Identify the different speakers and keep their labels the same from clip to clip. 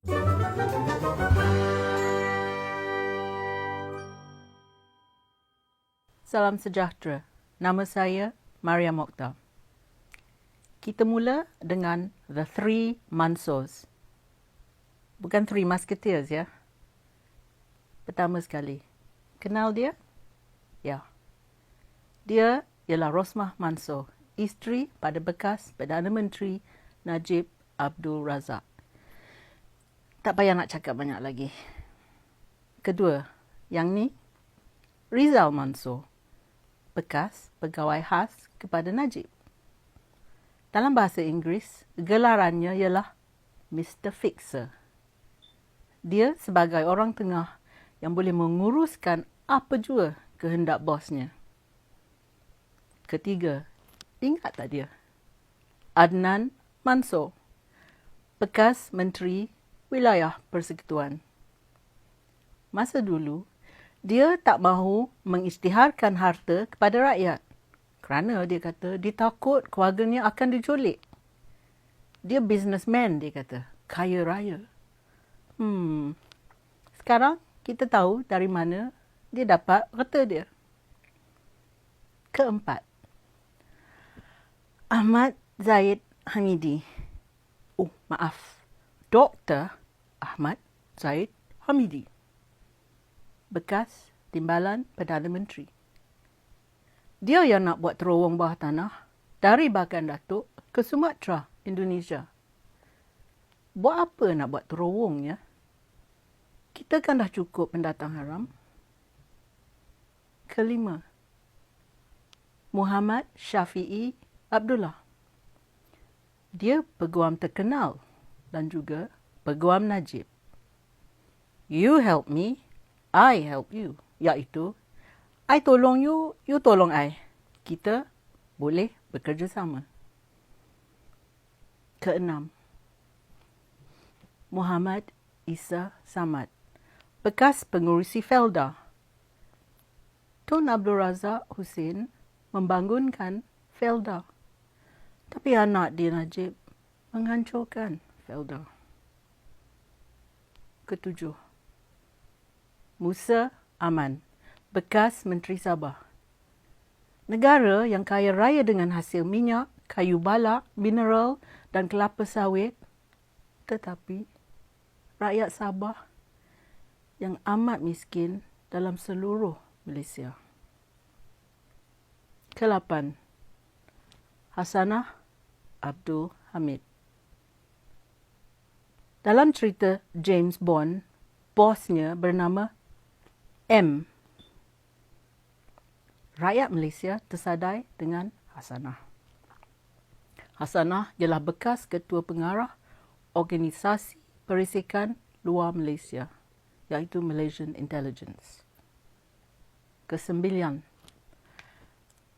Speaker 1: Salam sejahtera. Nama saya Maria Mokhtar. Kita mula dengan The Three Mansos. Bukan Three Musketeers ya. Pertama sekali, kenal dia? Ya. Dia ialah Rosmah Mansor, isteri pada bekas Perdana Menteri Najib Abdul Razak. Tak payah nak cakap banyak lagi. Kedua, yang ni Rizal Mansor, bekas pegawai khas kepada Najib. Dalam bahasa Inggeris, gelarannya ialah Mr. Fixer. Dia sebagai orang tengah yang boleh menguruskan apa jua kehendak bosnya. Ketiga, ingat tak dia? Adnan Mansor, bekas Menteri Wilayah Persekutuan. Masa dulu, dia tak mahu mengisytiharkan harta kepada rakyat kerana dia kata dia takut keluarganya akan diculik. Dia businessman, dia kata, kaya raya. Sekarang kita tahu dari mana dia dapat harta dia. Keempat, Ahmad Zaid Hamidi. Dr. Ahmad Zaid Hamidi, bekas Timbalan Perdana Menteri. Dia yang nak buat terowong bawah tanah dari Bagan Datuk ke Sumatera, Indonesia. Buat apa nak buat terowong ya? Kita kan dah cukup pendatang haram. Kelima, Muhammad Syafi'i Abdullah. Dia peguam terkenal dan juga peguam Najib. You help me, I help you. Iaitu, I tolong you, you tolong I. Kita boleh bekerjasama. Keenam, Muhammad Isa Samad, bekas pengurusi Felda. Tun Abdul Razak Hussein membangunkan Felda. Tapi anak dia Najib menghancurkan Felda. Ketujuh, Musa Aman, bekas Menteri Sabah. Negara yang kaya raya dengan hasil minyak, kayu balak, mineral dan kelapa sawit, tetapi rakyat Sabah yang amat miskin dalam seluruh Malaysia. Kelapan, Hasanah Abdul Hamid. Dalam cerita James Bond, bosnya bernama M. Rakyat Malaysia tersadai dengan Hasanah. Hasanah ialah bekas ketua pengarah Organisasi Perisikan Luar Malaysia, iaitu Malaysian Intelligence. Kesembilan,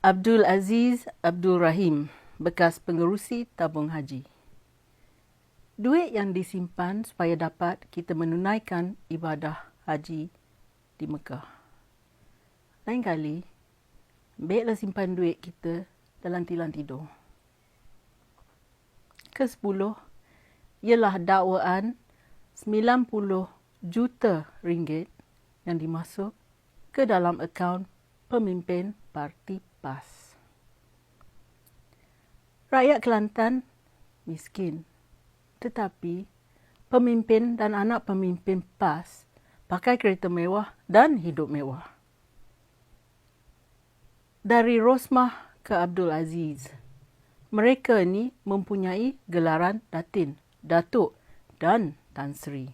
Speaker 1: Abdul Aziz Abdul Rahim, bekas pengerusi tabung haji. Duit yang disimpan supaya dapat kita menunaikan ibadah haji di Mekah. Lain kali, baiklah simpan duit kita dalam tilam tidur. Ke-10 ialah dakwaan 90 juta ringgit yang dimasuk ke dalam akaun pemimpin parti PAS. Rakyat Kelantan miskin, tetapi pemimpin dan anak pemimpin PAS pakai kereta mewah dan hidup mewah. Dari Rosmah ke Abdul Aziz, mereka ni mempunyai gelaran Datin, Datuk dan Tan Sri.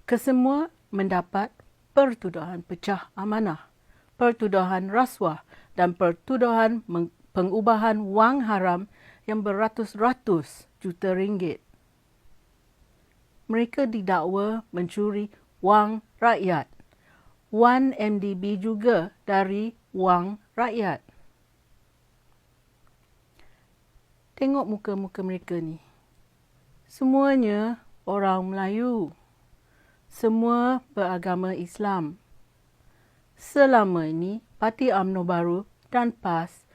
Speaker 1: Kesemua mendapat pertuduhan pecah amanah, pertuduhan rasuah dan pertuduhan pengubahan wang haram yang beratus-ratus juta ringgit. Mereka didakwa mencuri wang rakyat. 1 MDB juga dari wang rakyat. Tengok muka-muka mereka ni. Semuanya orang Melayu. Semua beragama Islam. Selama ini, Parti UMNO Baru dan PAS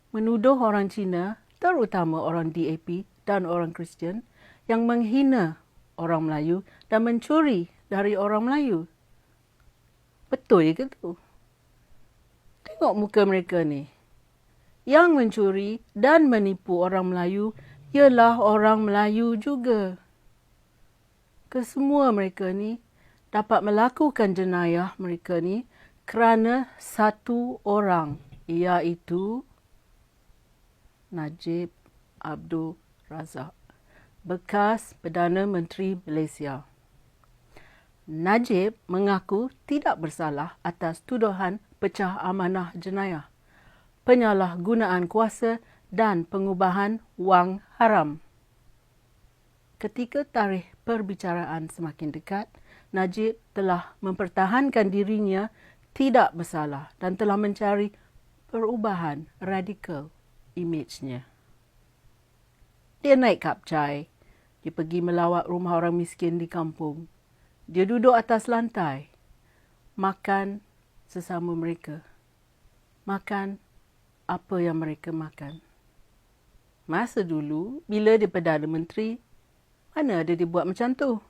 Speaker 1: menuduh orang Cina, terutama orang DAP dan orang Kristian, yang menghina orang Melayu dan mencuri dari orang Melayu. Betul ke tu? Tengok muka mereka ni. Yang mencuri dan menipu orang Melayu ialah orang Melayu juga. Kesemua mereka ni dapat melakukan jenayah mereka ni kerana satu orang, iaitu Najib Abdul Razak, bekas Perdana Menteri Malaysia. Najib mengaku tidak bersalah atas tuduhan pecah amanah jenayah, penyalahgunaan kuasa dan pengubahan wang haram. Ketika tarikh perbicaraan semakin dekat, Najib telah mempertahankan dirinya tidak bersalah dan telah mencari perubahan radikal imejnya. Dia naik kapcai. Dia pergi melawat rumah orang miskin di kampung. Dia duduk atas lantai. Makan sesama mereka. Makan apa yang mereka makan. Masa dulu, bila dia Perdana Menteri, mana ada dia buat macam tu?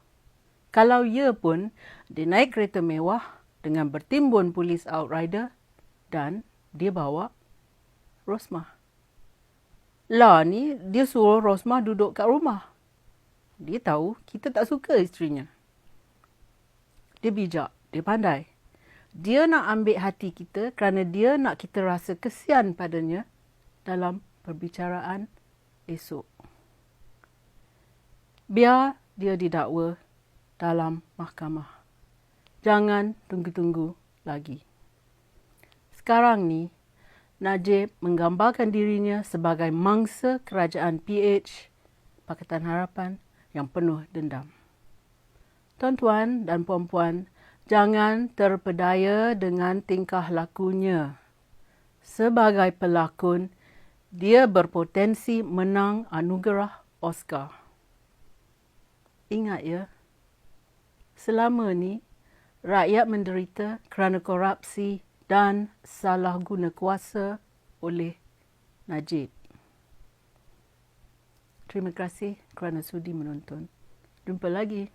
Speaker 1: Kalau ia pun, dia naik kereta mewah dengan bertimbun polis outrider dan dia bawa Rosmah. Lah ni, dia suruh Rosmah duduk kat rumah. Dia tahu kita tak suka isterinya. Dia bijak, dia pandai. Dia nak ambil hati kita kerana dia nak kita rasa kesian padanya dalam perbicaraan esok. Biar dia didakwa dalam mahkamah. Jangan tunggu-tunggu lagi. Sekarang ni, Najib menggambarkan dirinya sebagai mangsa kerajaan PH, Pakatan Harapan, yang penuh dendam. Tuan-tuan dan puan-puan, jangan terpedaya dengan tingkah lakunya. Sebagai pelakon, dia berpotensi menang anugerah Oscar. Ingat ya, selama ni rakyat menderita kerana korupsi dan salah guna kuasa oleh Najib. Terima kasih kerana sudi menonton. Jumpa lagi.